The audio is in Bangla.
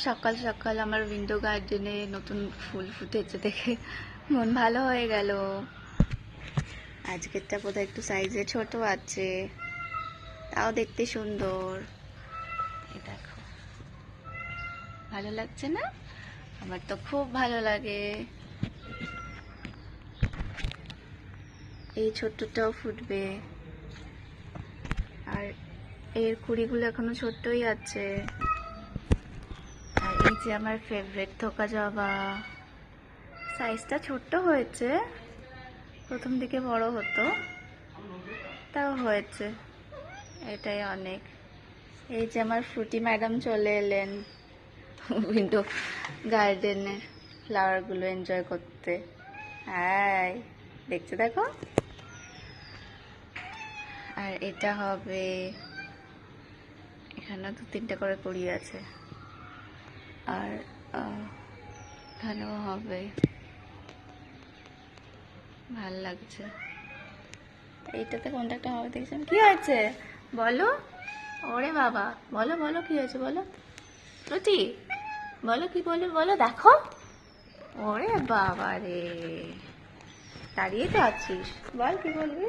সকাল সকাল আমার উইন্ডো গার্ডেনে নতুন ফুল ফুটেছে দেখে মন ভালো হয়ে গেল। আজকেরটা বোধহয় একটু সাইজে ছোট আছে, তাও দেখতে সুন্দর। এই দেখো, ভালো লাগছে না? আমার তো খুব ভালো লাগে। এই ছোট্টটাও ফুটবে, আর এর কুড়িগুলো এখনো ছোট্টই আছে। আর এই যে আমার ফেভারিট থোকা জবা, সাইজটা ছোট্ট হয়েছে, প্রথম দিকে বড় হতো, তাও হয়েছে, এটাই অনেক। এই যে আমার ফ্রুটি ম্যাডাম চলে এলেন উইন্ডো গার্ডেনের ফ্লাওয়ারগুলো এনজয় করতে। হ্যাঁ, দেখছো দেখো। আর এটা হবে, এখানে 2-3টা করে কুড়ি আছে, আর এখানেও হবে। ভাল লাগছে। এইটাতে কোনটা একটা হবে দেখছেন? কি হয়েছে বলো? ওরে বাবা, বলো বলো কি হয়েছে বলো। শ্রুতি বলো, কি বলবে বলো, দেখো। ওরে বাবা রে, দাঁড়িয়ে তো আছিস, বল কি বলবি।